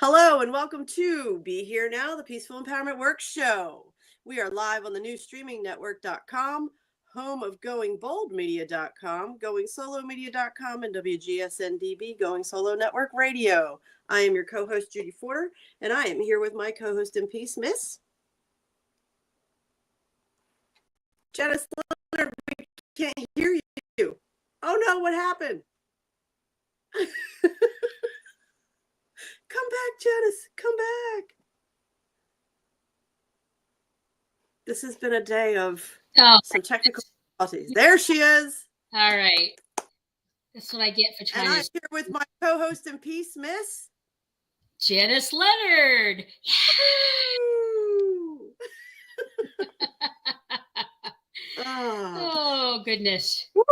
Hello and welcome to Be Here Now, the Peaceful Empowerment Works show. We are live on the new streaming network.com, home of goingboldmedia.com, goingsolomedia.com, and WGSN-DB, Going Solo Network Radio. I am your co-host, Judy Forder, and I am here with my co-host in peace, Miss Janice. Leonard, we can't hear you. Oh no, what happened? Come back, Janice. Come back. This has been a day of some technical difficulties. There she is. All right. That's what I get for trying to... And I'm here with my co-host in peace, Miss Janice Leonard. Oh, goodness. Woo.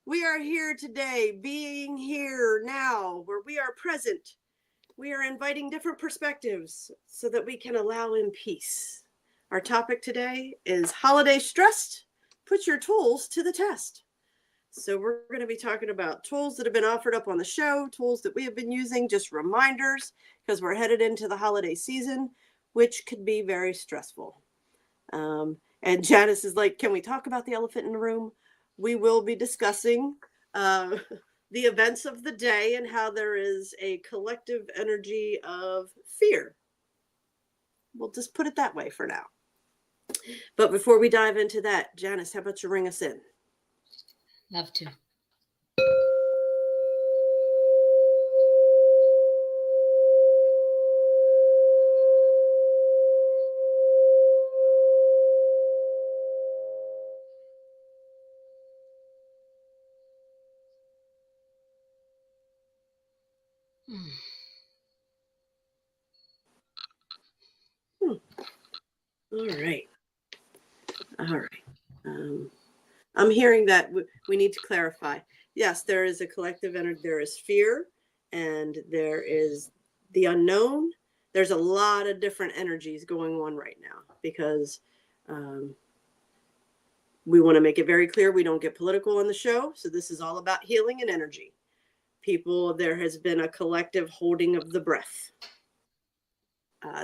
We are here today, being here now, where we are present. We are inviting different perspectives so that we can allow in peace. Our topic today is holiday stressed. Put your tools to the test. So we're going to be talking about tools that have been offered up on the show, tools that we have been using, just reminders, because we're headed into the holiday season, which could be very stressful. And Janice is like, can we talk about the elephant in the room? We will be discussing the events of the day and how there is a collective energy of fear. We'll just put it that way for now. But before we dive into that, Janice, how about you ring us in? Love to. All right. I'm hearing that we need to clarify. Yes, there is a collective energy. There is fear and there is the unknown. There's a lot of different energies going on right now because we want to make it very clear we don't get political on the show. So this is all about healing and energy. There has been a collective holding of the breath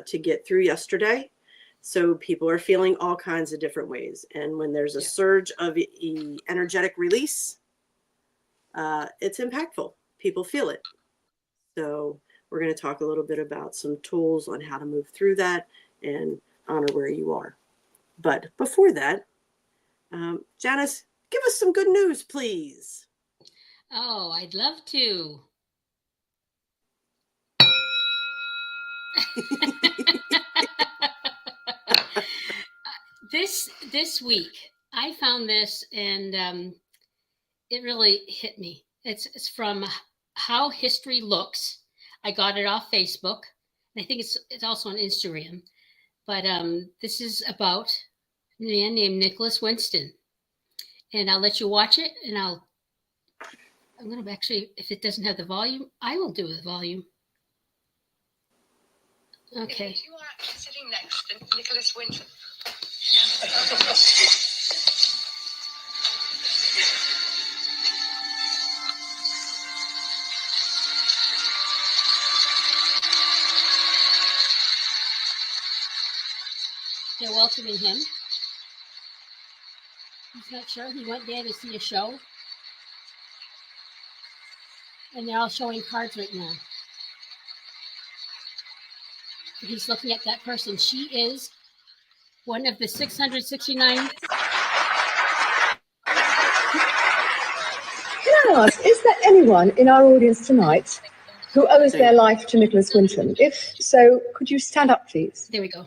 to get through yesterday. So people are feeling all kinds of different ways. And when there's a surge of energetic release, it's impactful. People feel it. So we're going to talk a little bit about some tools on how to move through that and honor where you are. But before that, Janice, give us some good news, please. Oh, I'd love to. This week, I found this and it really hit me. It's from How History Looks. I got it off Facebook. And I think it's also on Instagram. But this is about a man named Nicholas Winston. And I'll let you watch it. And I'm going to actually, if it doesn't have the volume, I will do the volume. Okay. If you are actually sitting next to Nicholas Winston. They're welcoming him. He's not sure. He went there to see a show. And they're all showing cards right now. He's looking at that person. She is one of the 669. Can I ask, is there anyone in our audience tonight who owes their life to Nicholas Winston? If so, could you stand up, please? There we go.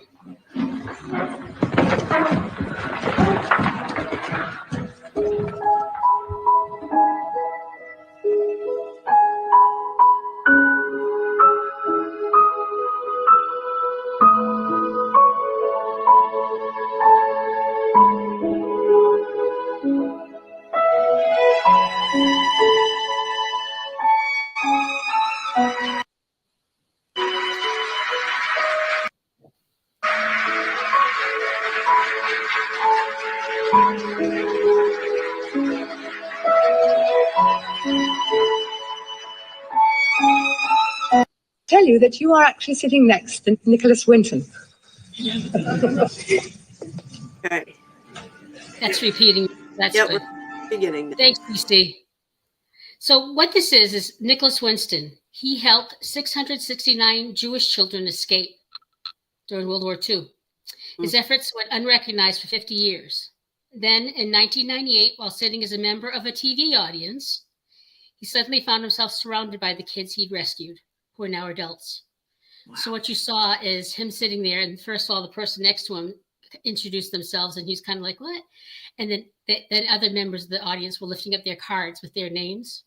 tell you that you are actually sitting next to Nicholas Winton. Okay. That's repeating. That's Yep, good. we're beginning. Thanks, Steve. So what this is Nicholas Winston. He helped 669 Jewish children escape during World War II. His efforts went unrecognized for 50 years. Then in 1998, while sitting as a member of a TV audience, he suddenly found himself surrounded by the kids he'd rescued, who are now adults. Wow. So what you saw is him sitting there, and first of all, the person next to him introduced themselves, and he's kind of like, what? And then other members of the audience were lifting up their cards with their names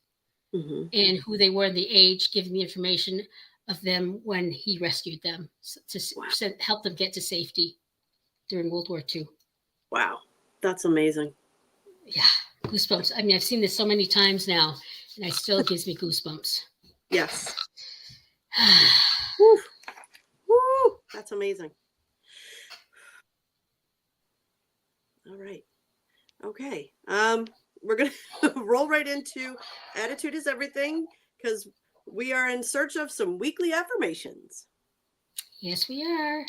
and who they were and the age, giving the information of them when he rescued them to help them get to safety during World War II. Wow, that's amazing. Yeah, goosebumps. I mean, I've seen this so many times now, and it still gives me goosebumps. Yes. Woo. Woo. That's amazing. All right. Okay. We're going to roll right into Attitude is Everything, because we are in search of some weekly affirmations. Yes, we are.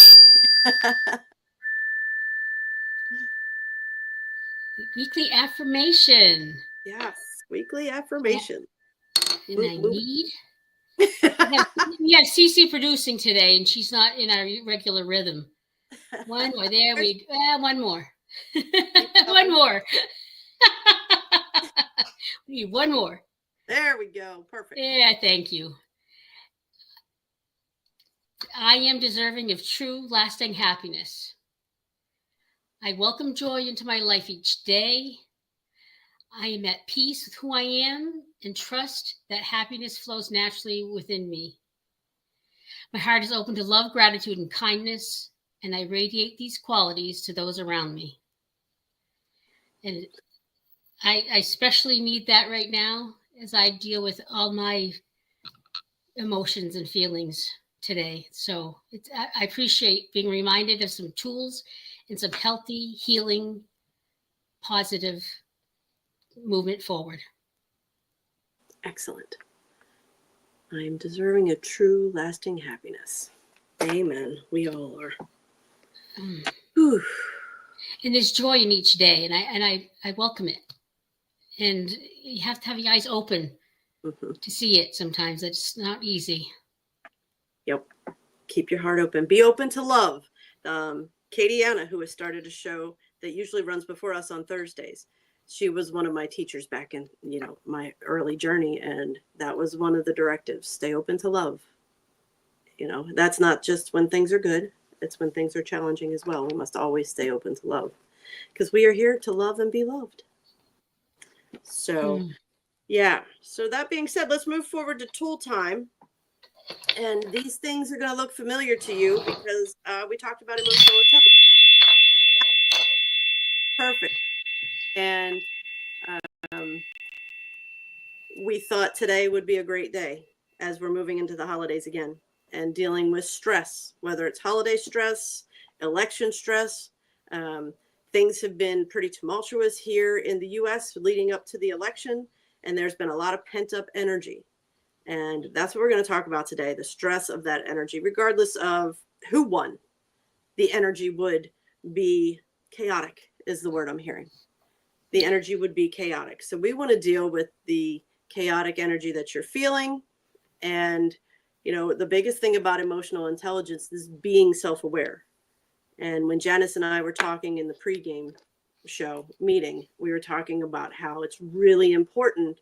Weekly affirmation. Yes, weekly affirmation. And I need. We have Cece producing today, and she's not in our regular rhythm. One more. There we go. One more. One more. We need one more. There we go. Perfect. Yeah, thank you. I am deserving of true, lasting happiness. I welcome joy into my life each day. I am at peace with who I am and trust that happiness flows naturally within me. My heart is open to love, gratitude, and kindness, and I radiate these qualities to those around me. And I especially need that right now as I deal with all my emotions and feelings today. So I appreciate being reminded of some tools and some healthy, healing, positive movement forward. Excellent. I am deserving of true, lasting happiness. Amen. We all are. And there's joy in each day, and I welcome it. And you have to have your eyes open to see it sometimes. It's not easy. Yep. Keep your heart open. Be open to love. Katie Anna, who has started a show that usually runs before us on Thursdays, she was one of my teachers back in, my early journey. And that was one of the directives. Stay open to love. That's not just when things are good. It's when things are challenging as well. We must always stay open to love, because we are here to love and be loved. So, yeah. So that being said, let's move forward to tool time. And these things are going to look familiar to you because we talked about emotional intelligence. Perfect. And we thought today would be a great day as we're moving into the holidays again and dealing with stress, whether it's holiday stress, election stress. Things have been pretty tumultuous here in the U.S. leading up to the election, and there's been a lot of pent-up energy. And that's what we're going to talk about today, the stress of that energy. Regardless of who won, the energy would be chaotic, is the word I'm hearing. The energy would be chaotic. So we want to deal with the chaotic energy that you're feeling. And, the biggest thing about emotional intelligence is being self-aware. And when Janice and I were talking in the pregame show meeting, we were talking about how it's really important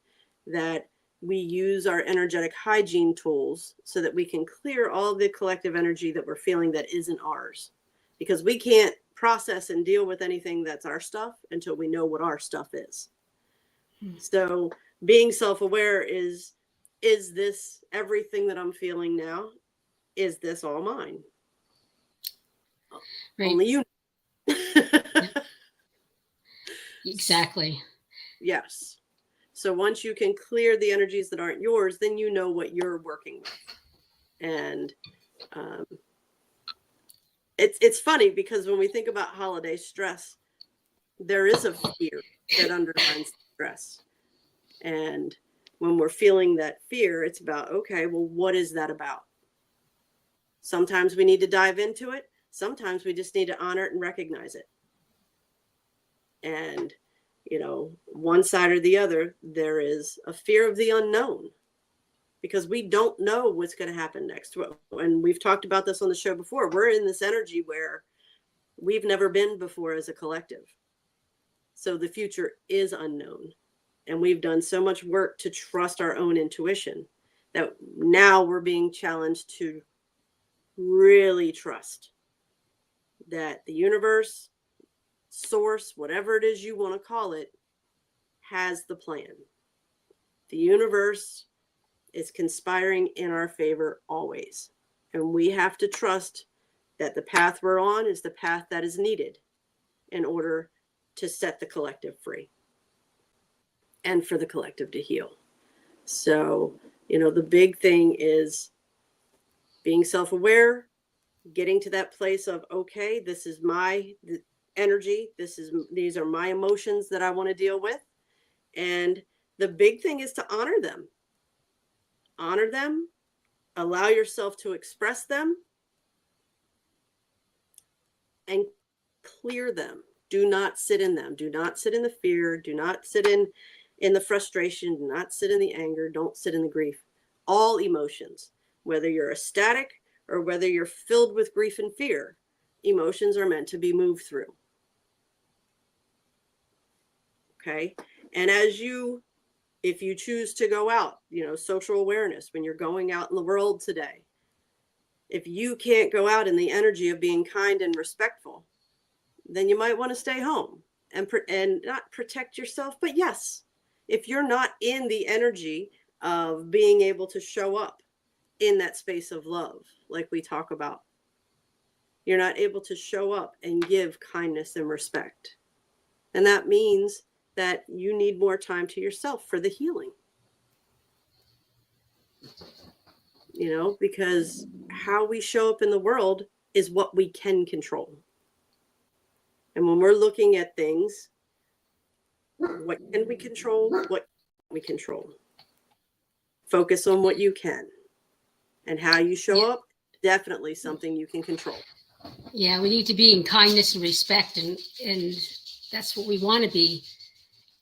that we use our energetic hygiene tools so that we can clear all the collective energy that we're feeling that isn't ours, because we can't process and deal with anything that's our stuff until we know what our stuff is. So being self-aware is this everything that I'm feeling now? Is this all mine? Right. Only you. Exactly. Yes. So once you can clear the energies that aren't yours, then you know what you're working with. And it's funny because when we think about holiday stress, there is a fear that underlines stress. And when we're feeling that fear, it's about, okay, well, what is that about? Sometimes we need to dive into it. Sometimes we just need to honor it and recognize it. And, one side or the other, there is a fear of the unknown because we don't know what's going to happen next. And we've talked about this on the show before. We're in this energy where we've never been before as a collective. So the future is unknown. And we've done so much work to trust our own intuition that now we're being challenged to really trust that the universe, source, whatever it is you want to call it, has the plan. The universe is conspiring in our favor always. And we have to trust that the path we're on is the path that is needed in order to set the collective free and for the collective to heal. So, the big thing is being self-aware, getting to that place of, okay, this is my energy. These are my emotions that I want to deal with. And the big thing is to honor them. Honor them, allow yourself to express them, and clear them. Do not sit in them. Do not sit in the fear. Do not sit in the frustration. Do not sit in the anger. Don't sit in the grief. All emotions, whether you're ecstatic or whether you're filled with grief and fear, emotions are meant to be moved through. Okay? And if you choose to go out, social awareness, when you're going out in the world today, if you can't go out in the energy of being kind and respectful, then you might want to stay home and not protect yourself. But yes, if you're not in the energy of being able to show up in that space of love, like we talk about, you're not able to show up and give kindness and respect. And that means that you need more time to yourself for the healing. Because how we show up in the world is what we can control. And when we're looking at things, what can we control? What can't we control? Focus on what you can. And how you show up, definitely something you can control. Yeah, we need to be in kindness and respect, and that's what we want to be.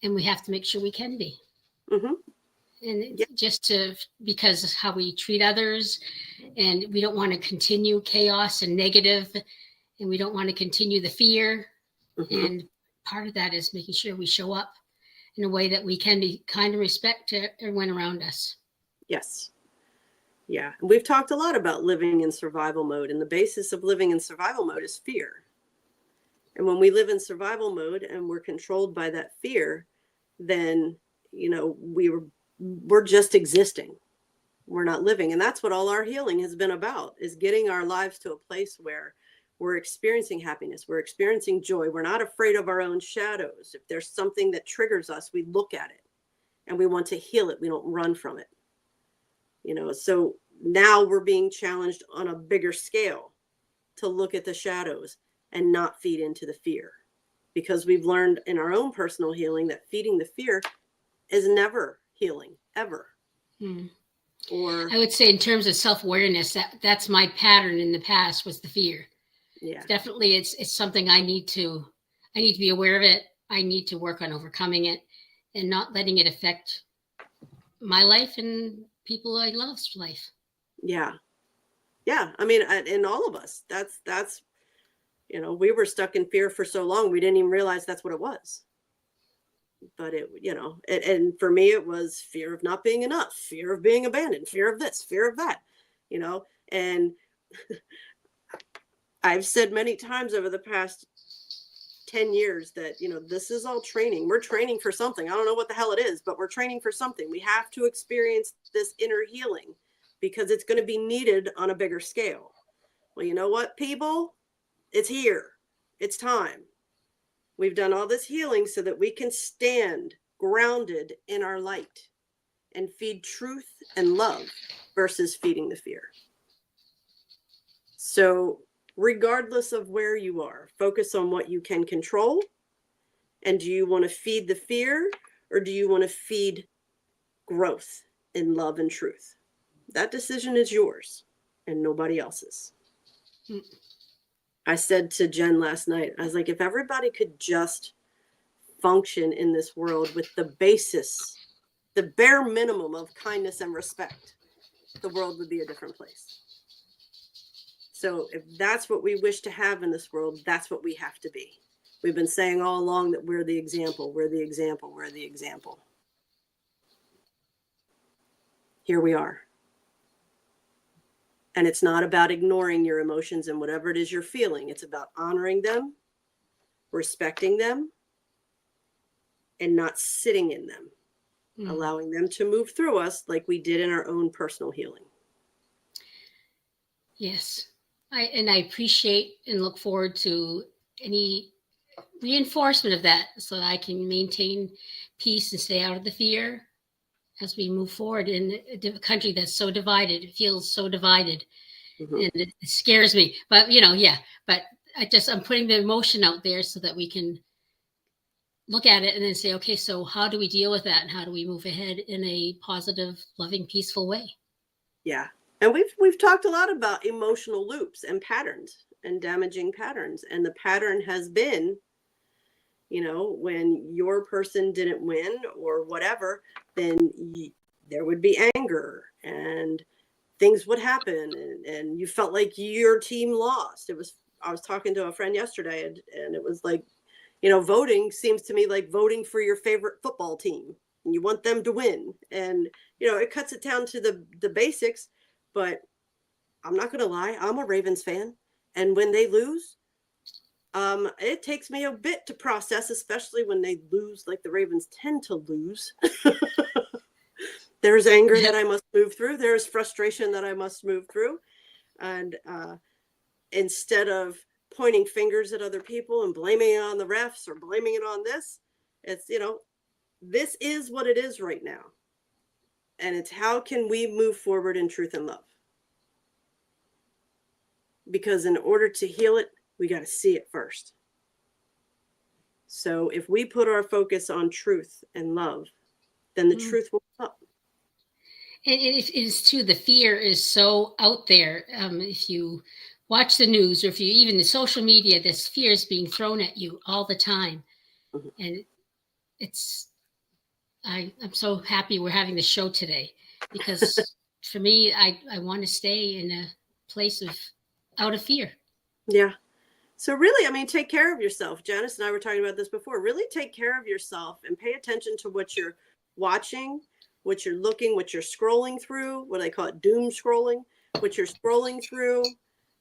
And we have to make sure we can be. Mm-hmm. And because of how we treat others, and we don't want to continue chaos and negative, and we don't want to continue the fear. Mm-hmm. And part of that is making sure we show up in a way that we can be kind and respect to everyone around us. Yes. Yeah. And we've talked a lot about living in survival mode, and the basis of living in survival mode is fear. And when we live in survival mode and we're controlled by that fear, then, we're just existing. We're not living. And that's what all our healing has been about, is getting our lives to a place where we're experiencing happiness. We're experiencing joy. We're not afraid of our own shadows. If there's something that triggers us, we look at it and we want to heal it. We don't run from it. So now we're being challenged on a bigger scale to look at the shadows and not feed into the fear, because we've learned in our own personal healing that feeding the fear is never healing, ever. Or I would say, in terms of self-awareness, that's my pattern in the past, was the fear. Yeah, definitely. It's something I need to be aware of it. I need to work on overcoming it and not letting it affect my life and people I love's life. Yeah. Yeah. I mean, in all of us, that's, we were stuck in fear for so long, we didn't even realize that's what it was. But and for me, it was fear of not being enough, fear of being abandoned, fear of this, fear of that, and I've said many times over the past 10 years that, this is all training. We're training for something. I don't know what the hell it is, but we're training for something. We have to experience this inner healing because it's going to be needed on a bigger scale. Well, you know what, people? It's here. It's time. We've done all this healing so that we can stand grounded in our light and feed truth and love versus feeding the fear. So regardless of where you are, focus on what you can control. And do you want to feed the fear, or do you want to feed growth in love and truth? That decision is yours. and nobody else's. Mm. I said to Jen last night, I was like, if everybody could just function in this world with the basis, the bare minimum of kindness and respect, the world would be a different place. So if that's what we wish to have in this world, that's what we have to be. We've been saying all along that we're the example, we're the example, we're the example. Here we are. And it's not about ignoring your emotions and whatever it is you're feeling. It's about honoring them, respecting them, and not sitting in them, allowing them to move through us like we did in our own personal healing. Yes. I appreciate and look forward to any reinforcement of that so that I can maintain peace and stay out of the fear as we move forward in a country that's so divided. It feels so divided. Mm-hmm. And it scares me. But, but I'm putting the emotion out there so that we can look at it and then say, okay, so how do we deal with that? And how do we move ahead in a positive, loving, peaceful way? Yeah. And we've talked a lot about emotional loops and patterns and damaging patterns. And the pattern has been, when your person didn't win or whatever, then there would be anger and things would happen. And you felt like your team lost. I was talking to a friend yesterday and it was like, voting seems to me like voting for your favorite football team. And you want them to win. And, it cuts it down to the basics. But I'm not going to lie, I'm a Ravens fan. And when they lose, it takes me a bit to process, especially when they lose like the Ravens tend to lose. There's anger that I must move through. There's frustration that I must move through. And instead of pointing fingers at other people and blaming it on the refs or blaming it on this, it's, this is what it is right now. And it's how can we move forward in truth and love? Because in order to heal it, we got to see it first. So if we put our focus on truth and love, then the truth will come up. And it is too, the fear is so out there. If you watch the news or if you even the social media, this fear is being thrown at you all the time. Mm-hmm. And I'm so happy we're having the show today because for me, I want to stay in a place of out of fear. Yeah. So really, take care of yourself. Janice and I were talking about this before. Really take care of yourself and pay attention to what you're watching, what you're looking, what you're scrolling through, what I call it doom scrolling, what you're scrolling through.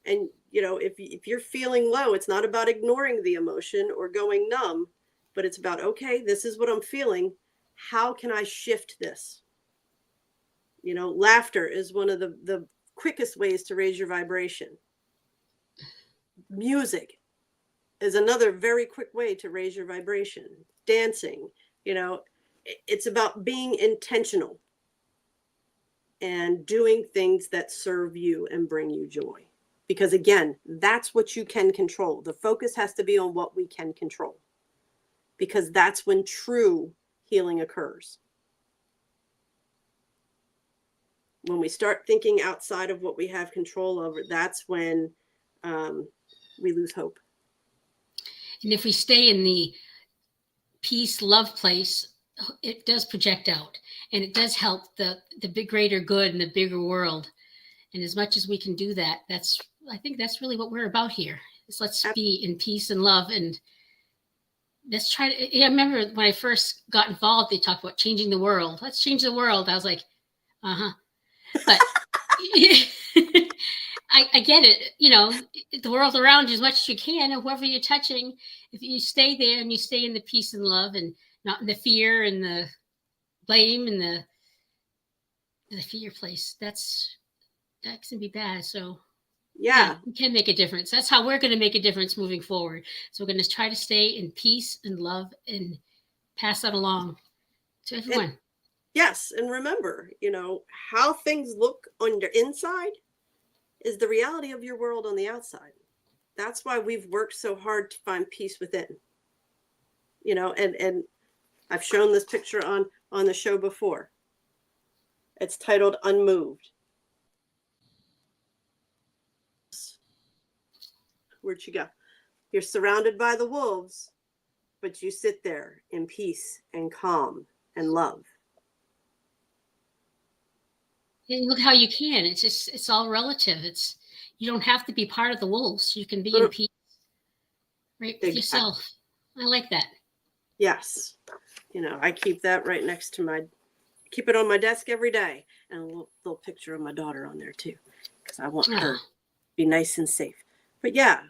And, if you're feeling low, it's not about ignoring the emotion or going numb, but it's about, okay, this is what I'm feeling. How can I shift this? Laughter is one of the quickest ways to raise your vibration. Music is another very quick way to raise your vibration. Dancing, it's about being intentional and doing things that serve you and bring you joy. Because again, that's what you can control. The focus has to be on what we can control. Because that's when true healing occurs. When we start thinking outside of what we have control over, that's when we lose hope. And if we stay in the peace, love place, it does project out and it does help the big greater good and the bigger world. And as much as we can do that, I think that's really what we're about here. Is let's be in peace and love and let's try to. I remember when I first got involved, they talked about changing the world. Let's change the world. I was like, but I get it. The world around you as much as you can, and whoever you're touching, if you stay there and you stay in the peace and love and not in the fear and the blame and the fear place, that can be bad. So yeah, we can make a difference. That's how we're going to make a difference moving forward. So we're going to try to stay in peace and love and pass that along to everyone. Yes. And remember, how things look on your inside is the reality of your world on the outside. That's why we've worked so hard to find peace within, and I've shown this picture on the show before. It's titled Unmoved. Where'd she go? You're surrounded by the wolves, but you sit there in peace and calm and love. And look how you can. It's all relative. You don't have to be part of the wolves. You can be in peace, right with yourself. I like that. Yes. I keep that right next to keep it on my desk every day. And a little picture of my daughter on there too, because I want her to be nice and safe. But yeah,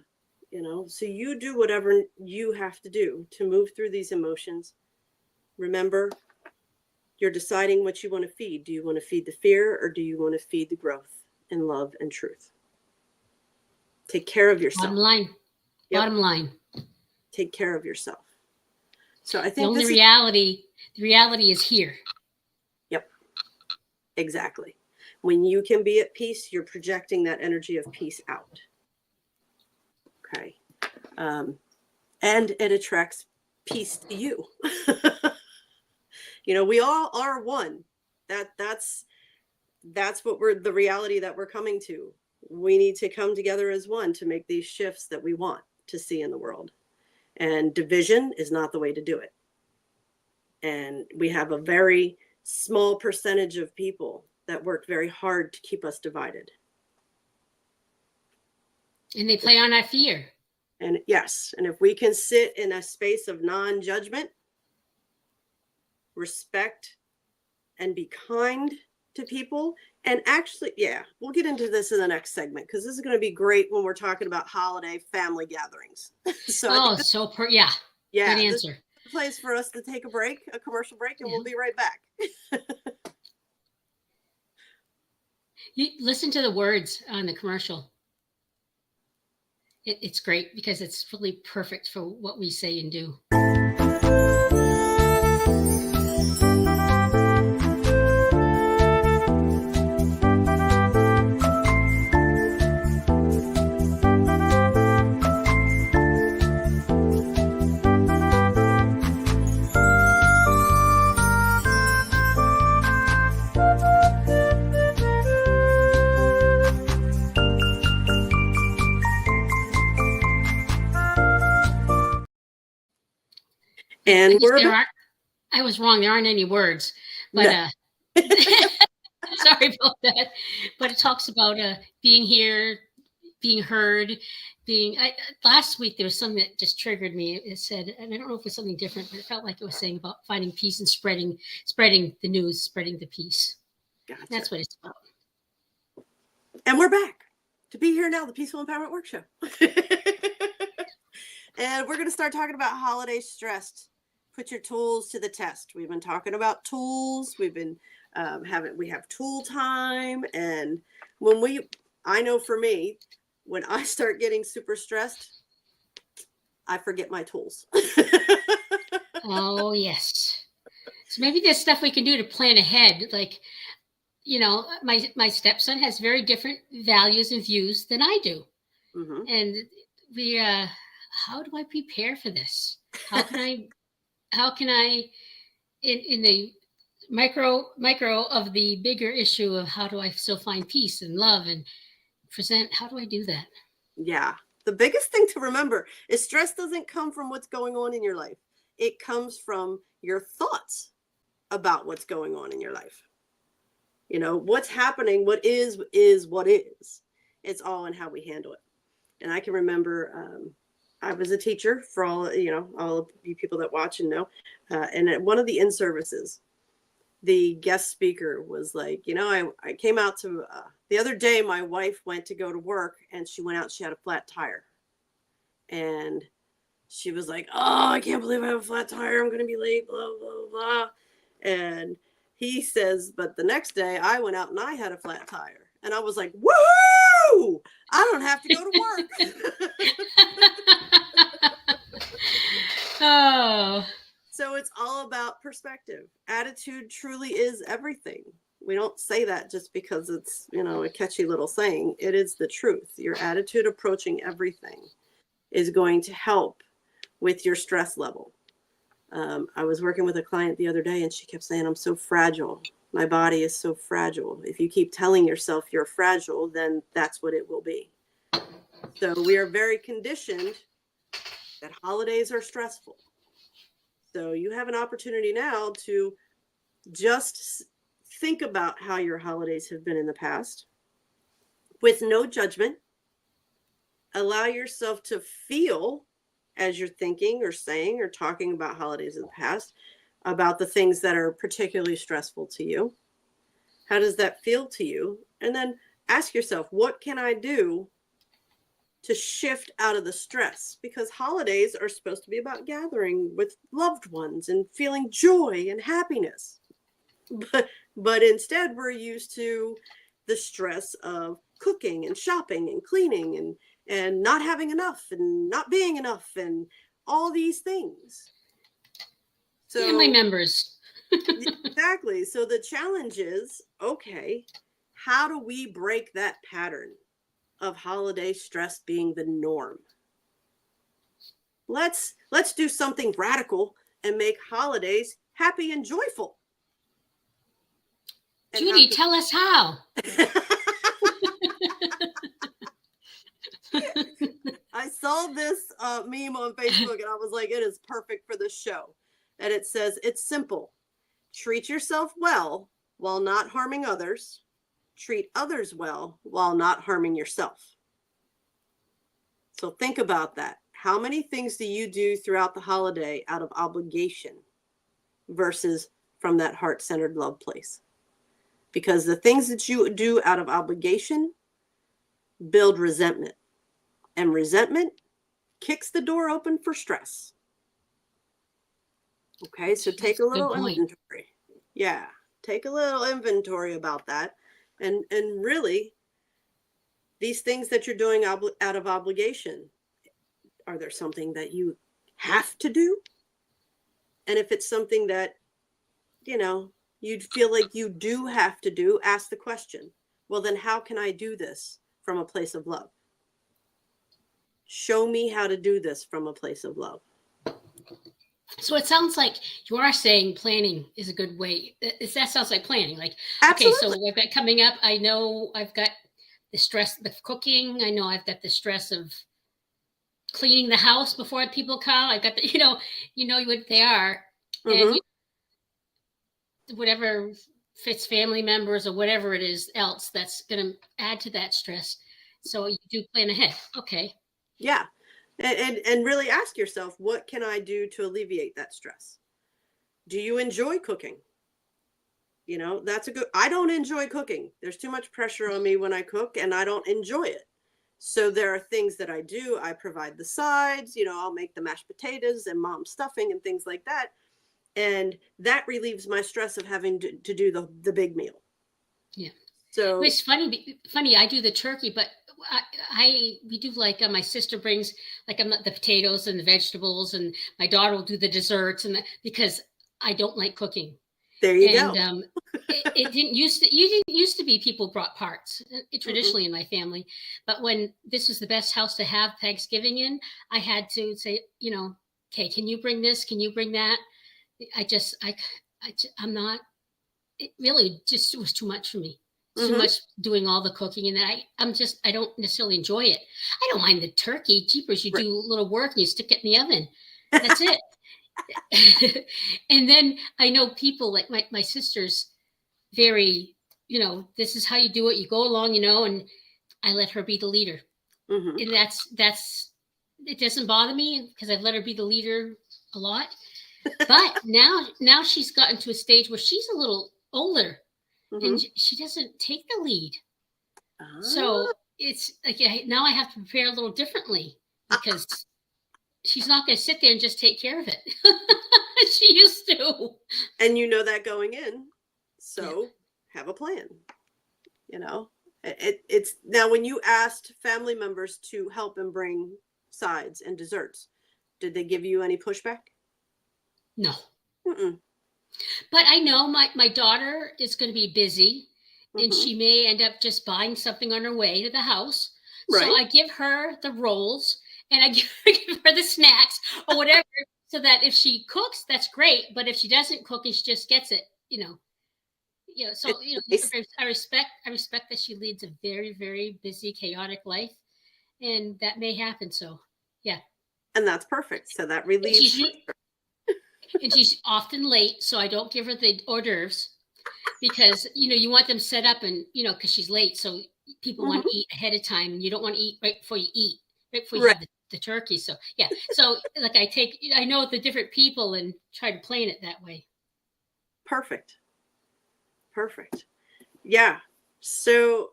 so you do whatever you have to do to move through these emotions. Remember, you're deciding what you want to feed. Do you want to feed the fear, or do you want to feed the growth and love and truth? Take care of yourself. Bottom line. Yep. Bottom line. Take care of yourself. So I think the reality is here. Yep. Exactly. When you can be at peace, you're projecting that energy of peace out. Okay. And it attracts peace to you. We all are one. That's what the reality that we're coming to. We need to come together as one to make these shifts that we want to see in the world. And division is not the way to do it. And we have a very small percentage of people that work very hard to keep us divided. And they play on our fear. And yes, and if we can sit in a space of non-judgment, respect, and be kind to people, and actually, we'll get into this in the next segment, because this is going to be great when we're talking about holiday family gatherings. Yeah. Good answer. This is a place for us to take a commercial break, and we'll be right back. You listen to the words on the commercial. It's great because it's really perfect for what we say and do. And I was wrong. There aren't any words, but no. Sorry about that. But it talks about being here, being heard, last week there was something that just triggered me. It said, and I don't know if it was something different, but it felt like it was saying about finding peace and spreading the news, spreading the peace. Gotcha. That's what it's about. And we're back to be here now, the Peaceful Empowerment Works show. And we're going to start talking about holiday stress. Put your tools to the test. We've been talking about tools. We've been we have tool time. And I know for me, when I start getting super stressed, I forget my tools. Oh, yes. So maybe there's stuff we can do to plan ahead. Like, my stepson has very different values and views than I do. Mm-hmm. And how do I prepare for this? How can I in the micro of the bigger issue of how do I still find peace and love and present? How do I do that? Yeah. The biggest thing to remember is stress doesn't come from what's going on in your life. It comes from your thoughts about what's going on in your life. What's happening, what is what is. It's all in how we handle it. And I can remember, I was a teacher for all of you people that watch and know. And at one of the in-services, the guest speaker was like, I came out to, the other day, my wife went to go to work and she went out, she had a flat tire. And she was like, oh, I can't believe I have a flat tire. I'm going to be late, blah, blah, blah. And he says, but the next day I went out and I had a flat tire. And I was like, woohoo! I don't have to go to work. Oh. So it's all about perspective. Attitude truly is everything. We don't say that just because it's, a catchy little saying. It is the truth. Your attitude approaching everything is going to help with your stress level. I was working with a client the other day and she kept saying, I'm so fragile. My body is so fragile. If you keep telling yourself you're fragile, then that's what it will be. So we are very conditioned that holidays are stressful. So you have an opportunity now to just think about how your holidays have been in the past with no judgment. Allow yourself to feel as you're thinking or saying or talking about holidays in the past, about the things that are particularly stressful to you. How does that feel to you? And then ask yourself, what can I do to shift out of the stress? Because holidays are supposed to be about gathering with loved ones and feeling joy and happiness. But instead, we're used to the stress of cooking and shopping and cleaning and not having enough and not being enough and all these things. So Family members. Exactly. So the challenge is, okay, how do we break that pattern of holiday stress being the norm? Let's do something radical and make holidays happy and joyful. And Judy, tell us how. I saw this meme on Facebook and I was like, it is perfect for this show. And it says, it's simple. Treat yourself well while not harming others. Treat others well while not harming yourself. So think about that. How many things do you do throughout the holiday out of obligation versus from that heart-centered love place? Because the things that you do out of obligation build resentment. And resentment kicks the door open for stress. Okay, so take a little inventory. Yeah, take a little inventory about that. And really, these things that you're doing out of obligation, are there something that you have to do? And if it's something that, you'd feel like you do have to do, ask the question, well, then how can I do this from a place of love? Show me how to do this from a place of love. So it sounds like you are saying planning is a good way. That sounds like planning. Like, Absolutely. Okay, so I've got coming up, I know I've got the stress of cooking. I know I've got the stress of cleaning the house before people come. I've got the, you know what they are. Mm-hmm. And whatever fits family members or whatever it is else that's going to add to that stress. So you do plan ahead. Okay. Yeah. And really ask yourself, what can I do to alleviate that stress? Do you enjoy cooking? That's I don't enjoy cooking. There's too much pressure on me when I cook and I don't enjoy it. So there are things that I do. I provide the sides, I'll make the mashed potatoes and mom's stuffing and things like that. And that relieves my stress of having to do the big meal. Yeah. So it's funny. I do the turkey, but we do like my sister brings like the potatoes and the vegetables, and my daughter will do the desserts, and because I don't like cooking. There you go. It didn't used to be people brought parts traditionally in my family, but when this was the best house to have Thanksgiving in, I had to say, okay, can you bring this? Can you bring that? I'm not. It really just was too much for me. Too much doing all the cooking, and I don't necessarily enjoy it. I don't mind the turkey. Jeepers, you do a little work and you stick it in the oven. That's it. And then I know people like my sister's very, this is how you do it. You go along, and I let her be the leader. Mm-hmm. And that's it doesn't bother me because I've let her be the leader a lot. But now she's gotten to a stage where she's a little older. And she doesn't take the lead. So it's like now I have to prepare a little differently because she's not going to sit there and just take care of it. She used to. And that going in. So have a plan. It's now when you asked family members to help and bring sides and desserts, did they give you any pushback? No. Mm-mm. But I know my daughter is going to be busy and she may end up just buying something on her way to the house. Right. So I give her the rolls and I give her the snacks or whatever so that if she cooks, that's great. But if she doesn't cook and she just gets it, so, I respect that she leads a very, very busy, chaotic life. and that may happen. So yeah. And that's perfect. So that And relieves. she's often late, so I don't give her the hors d'oeuvres because you want them set up, and because she's late, so people want to eat ahead of time, and you don't want to eat right before you Right. have the turkey. So yeah, so like I know the different people and try to plan it that way. Perfect. Yeah. So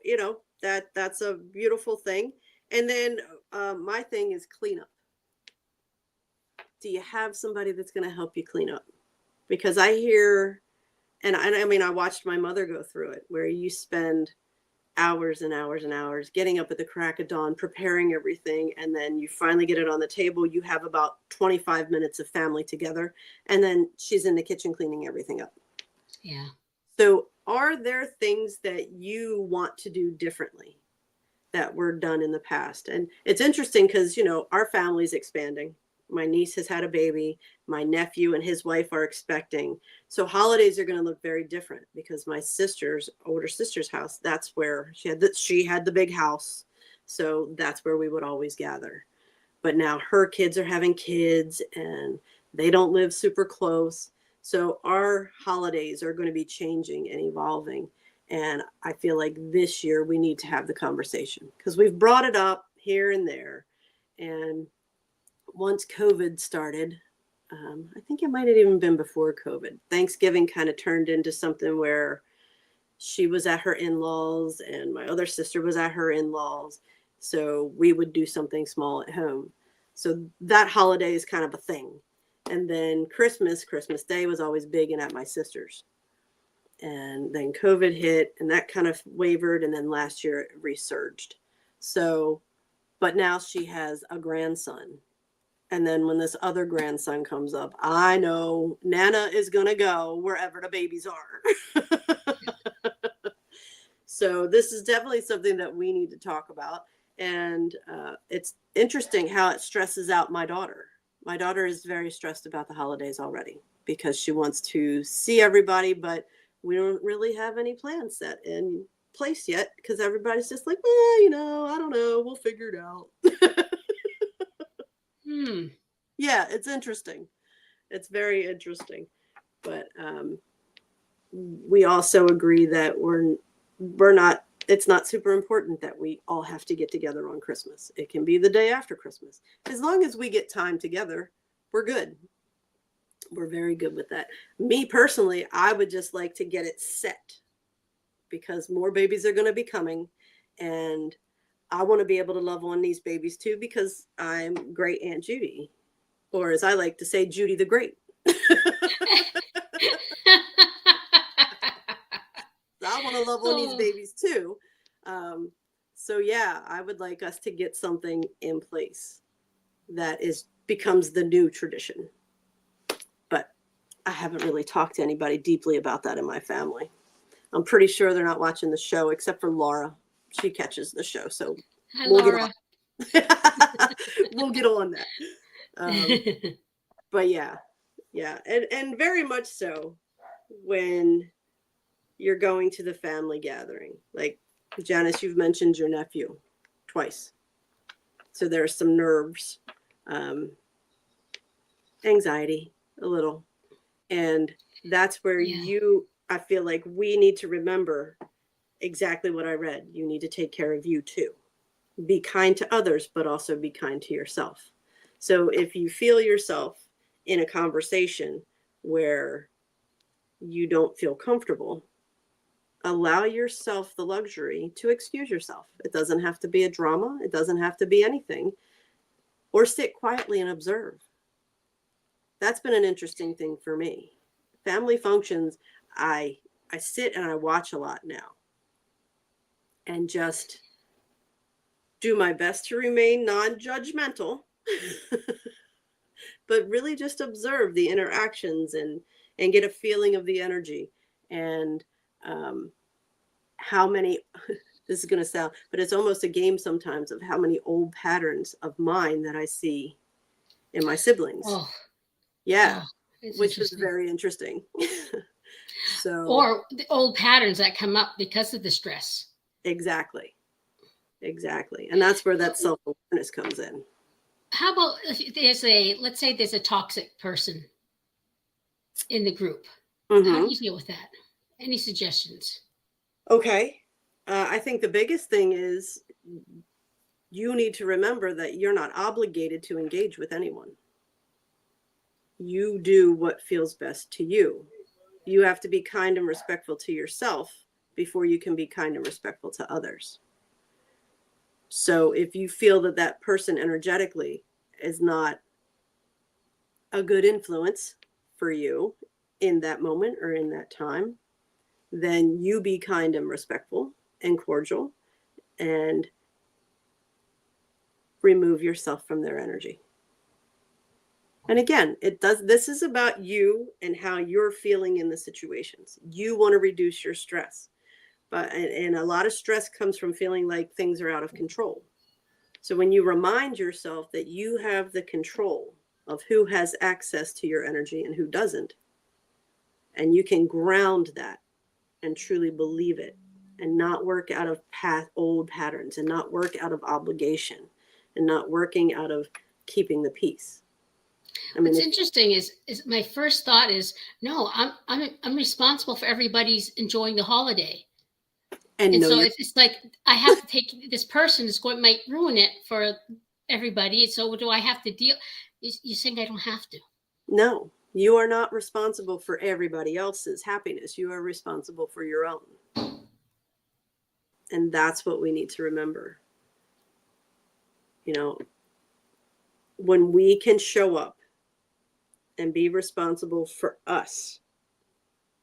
that's a beautiful thing. And then my thing is cleanup. Do you have somebody that's going to help you clean up? Because I hear, and I mean, I watched my mother go through it, where you spend hours and hours and hours getting up at the crack of dawn, preparing everything. And then you finally get it on the table. You have about 25 minutes of family together. And then she's in the kitchen cleaning everything up. Yeah. So are there things that you want to do differently that were done in the past? And it's interesting because, our family's expanding. My niece has had a baby. My nephew and his wife are expecting. So holidays are going to look very different because my older sister's house, that's where she had the big house. So that's where we would always gather. But now her kids are having kids and they don't live super close. So our holidays are going to be changing and evolving. And I feel like this year we need to have the conversation because we've brought it up here and there. And once COVID started, I think it might have even been before COVID, Thanksgiving kind of turned into something where she was at her in-laws and my other sister was at her in-laws. So we would do something small at home. So that holiday is kind of a thing. And then Christmas Day was always big and at my sister's. And then COVID hit and that kind of wavered. And then last year it resurged. So, but now she has a grandson. And then when this other grandson comes up, I know Nana is going to go wherever the babies are. So this is definitely something that we need to talk about. And it's interesting how it stresses out my daughter. My daughter is very stressed about the holidays already because she wants to see everybody, but we don't really have any plans set in place yet because everybody's just like, I don't know. We'll figure it out. Yeah, it's interesting. It's very interesting. But we also agree that it's not super important that we all have to get together on Christmas. It can be the day after Christmas. As long as we get time together, we're good. We're very good with that. Me personally, I would just like to get it set because more babies are going to be coming. And I want to be able to love on these babies too because I'm great Aunt Judy. Or as I like to say, Judy the Great. I want to love on these babies too. So yeah, I would like us to get something in place that becomes the new tradition. But I haven't really talked to anybody deeply about that in my family. I'm pretty sure they're not watching the show except for Laura. She catches the show. So hi, Laura. We'll get on that. But yeah. And very much so when you're going to the family gathering, like Janice, you've mentioned your nephew twice. So there's some nerves, anxiety a little. And that's where I feel like we need to remember exactly what I read. You need to take care of you too. Be kind to others, but also be kind to yourself. So if you feel yourself in a conversation where you don't feel comfortable, allow yourself the luxury to excuse yourself. It doesn't have to be a drama. It doesn't have to be anything. Or sit quietly and observe. That's been an interesting thing for me. Family functions, I sit and I watch a lot now. And just do my best to remain non-judgmental. But really just observe the interactions and get a feeling of the energy and how many, this is going to sound, but it's almost a game sometimes of how many old patterns of mine that I see in my siblings. Yeah, which was very interesting. So, or the old patterns that come up because of the stress. Exactly. Exactly. And that's where that self-awareness comes in. How about if let's say there's a toxic person in the group? How do you deal with that? Any suggestions? Okay. I think the biggest thing is you need to remember that you're not obligated to engage with anyone. You do what feels best to you. You have to be kind and respectful to yourself before you can be kind and respectful to others. So if you feel that that person energetically is not a good influence for you in that moment or in that time, then you be kind and respectful and cordial and remove yourself from their energy. And again, this is about you and how you're feeling in the situations. You want to reduce your stress. And a lot of stress comes from feeling like things are out of control. So when you remind yourself that you have the control of who has access to your energy and who doesn't, and you can ground that and truly believe it and not work out of old patterns and not work out of obligation and not working out of keeping the peace. I mean, what's interesting is my first thought is, no, I'm responsible for everybody's enjoying the holiday. And so it's like I have to take this person might ruin it for everybody. So do I have to deal? You're saying I don't have to? No, you are not responsible for everybody else's happiness. You are responsible for your own. And that's what we need to remember. You know, when we can show up and be responsible for us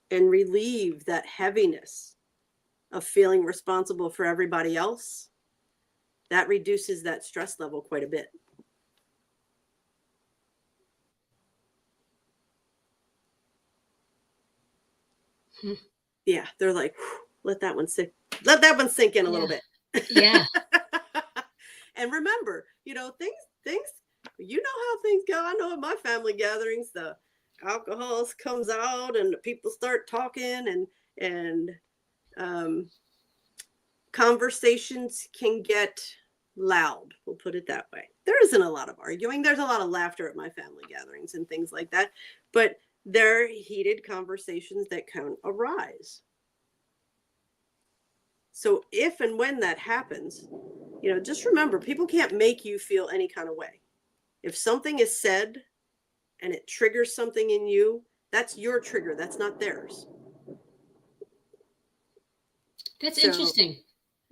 and relieve that heaviness of feeling responsible for everybody else, that reduces that stress level quite a bit. Yeah, they're like, let that one sink in a little bit. Yeah. And remember, things, you know how things go. I know in my family gatherings, the alcohol comes out and people start talking and conversations can get loud. We'll put it that way. There isn't a lot of arguing. There's a lot of laughter at my family gatherings and things like that. But there are heated conversations that can arise. So if and when that happens, just remember, people can't make you feel any kind of way. If something is said and it triggers something in you, that's your trigger. That's not theirs. That's interesting.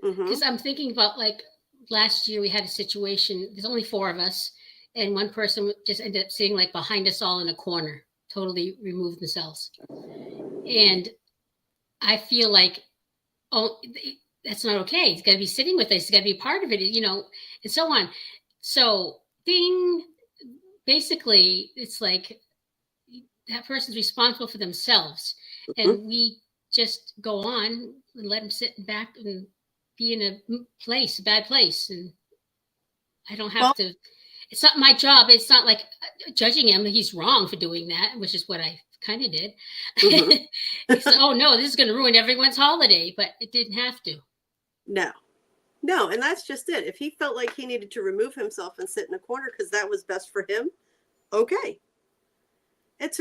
Because I'm thinking about, like, last year we had a situation, there's only 4 of us, and one person just ended up sitting like behind us all in a corner, totally removed themselves. And I feel like, oh, that's not okay. He's got to be sitting with us. He's got to be part of it, and so on. So basically it's like that person's responsible for themselves. And we just go on and let them sit back and be in a bad place. And I don't have to, it's not my job. It's not like judging him. He's wrong for doing that, which is what I kind of did. So, oh no, this is going to ruin everyone's holiday, but it didn't have to. No. And that's just it. If he felt like he needed to remove himself and sit in a corner because that was best for him, okay. It's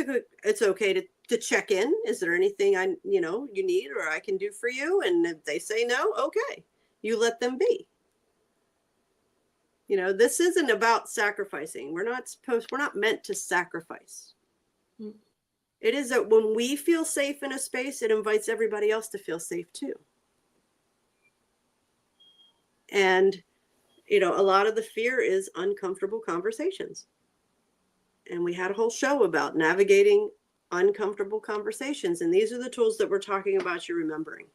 okay to check in. Is there anything you need or I can do for you? And if they say no, okay, you let them be. This isn't about sacrificing. We're not meant to sacrifice. It is that when we feel safe in a space, it invites everybody else to feel safe too. And, a lot of the fear is uncomfortable conversations. And we had a whole show about navigating uncomfortable conversations. And these are the tools that we're talking about you remembering,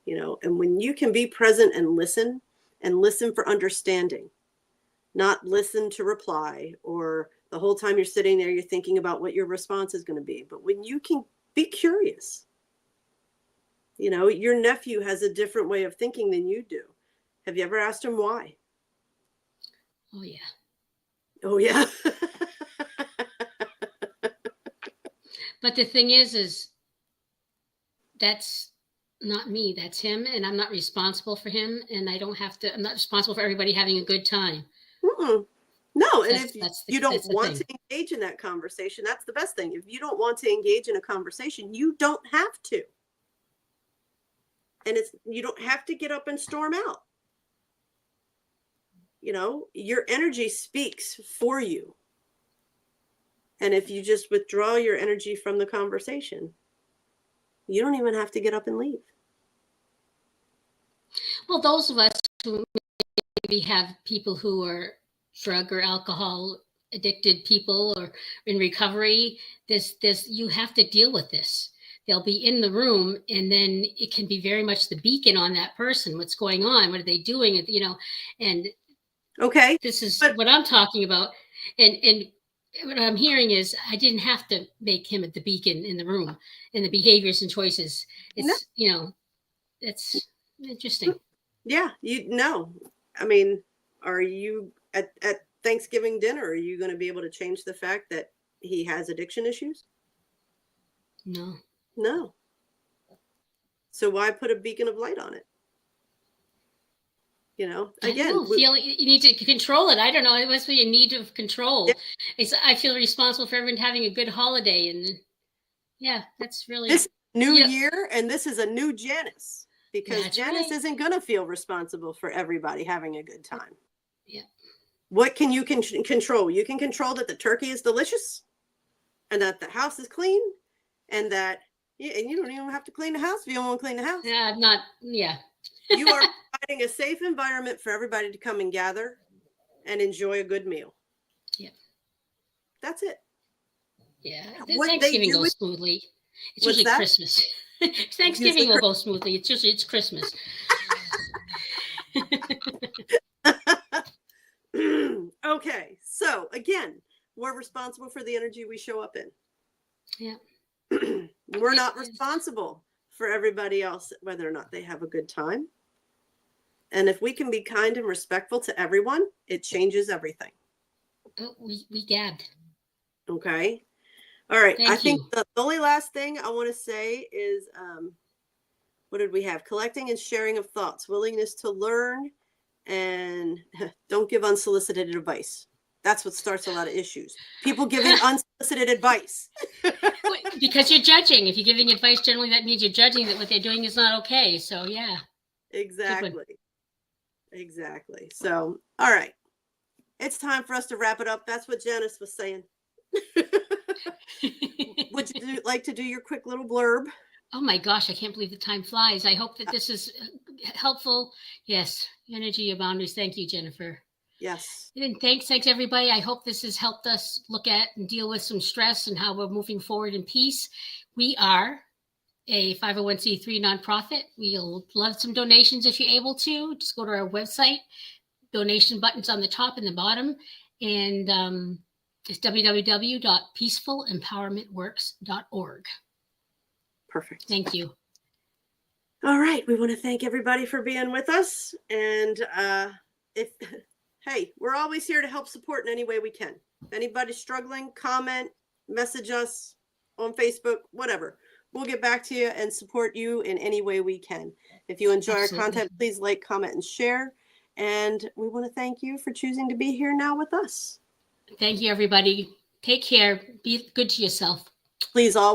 and when you can be present and listen for understanding, not listen to reply, or the whole time you're sitting there, you're thinking about what your response is going to be. But when you can be curious, your nephew has a different way of thinking than you do. Have you ever asked him why? Oh, yeah. But the thing is that's not me. That's him, and I'm not responsible for him, and I'm not responsible for everybody having a good time. Mm-mm. No, and That's- if that's the- you don't that's the want thing. to engage in that conversation, that's the best thing. If you don't want to engage in a conversation, you don't have to. And you don't have to get up and storm out. You know, your energy speaks for you. And if you just withdraw your energy from the conversation, you don't even have to get up and leave. Well, those of us who maybe have people who are drug or alcohol addicted people or in recovery, you have to deal with this. They'll be in the room, and then it can be very much the beacon on that person. What's going on? What are they doing? You know, and okay, this is what I'm talking about. And what I'm hearing is I didn't have to make him the beacon in the room and the behaviors and choices. It's, you know, it's interesting. Yeah, you know. I mean, are you at Thanksgiving dinner, are you going to be able to change the fact that he has addiction issues? No. No. So why put a beacon of light on it? You know, again, you need to control it. I don't know. It must be a need of control. Yeah. I feel responsible for everyone having a good holiday. And yeah, that's really this new year. And this is a new Janice, because Janice isn't going to feel responsible for everybody having a good time. Yeah. What can you control? You can control that the turkey is delicious and that the house is clean and that, and you don't even have to clean the house if you don't want to clean the house. Yeah, not, yeah. You are providing a safe environment for everybody to come and gather and enjoy a good meal. Yeah. That's it. Yeah. Thanksgiving goes smoothly. It's usually Christmas. Thanksgiving will go smoothly. It's Christmas. Okay. So again, we're responsible for the energy we show up in. Yeah. We're not responsible for everybody else, whether or not they have a good time. And if we can be kind and respectful to everyone, it changes everything. Oh, we gabbed. Okay. All right. Thank I think you. the only last thing I want to say is, what did we have? Collecting and sharing of thoughts, willingness to learn, and don't give unsolicited advice. That's what starts a lot of issues. People giving unsolicited advice. Because you're judging. If you're giving advice, generally that means you're judging that what they're doing is not okay. So yeah. Exactly. Exactly. So, all right. It's time for us to wrap it up. That's what Janice was saying. Would you like to do your quick little blurb? Oh my gosh, I can't believe the time flies. I hope that this is helpful. Yes. Energy of boundaries. Thank you, Jennifer. Yes. And thanks everybody. I hope this has helped us look at and deal with some stress and how we're moving forward in peace. We are a 501c3 nonprofit. We'll love some donations if you're able to. Just go to our website. Donation buttons on the top and the bottom. And it's www.peacefulempowermentworks.org. Perfect. Thank you. All right. We want to thank everybody for being with us. And hey, we're always here to help support in any way we can. If anybody's struggling, comment, message us on Facebook, whatever. We'll get back to you and support you in any way we can. If you enjoy our content, please like, comment, and share. And we want to thank you for choosing to be here now with us. Thank you, everybody. Take care. Be good to yourself. Please all.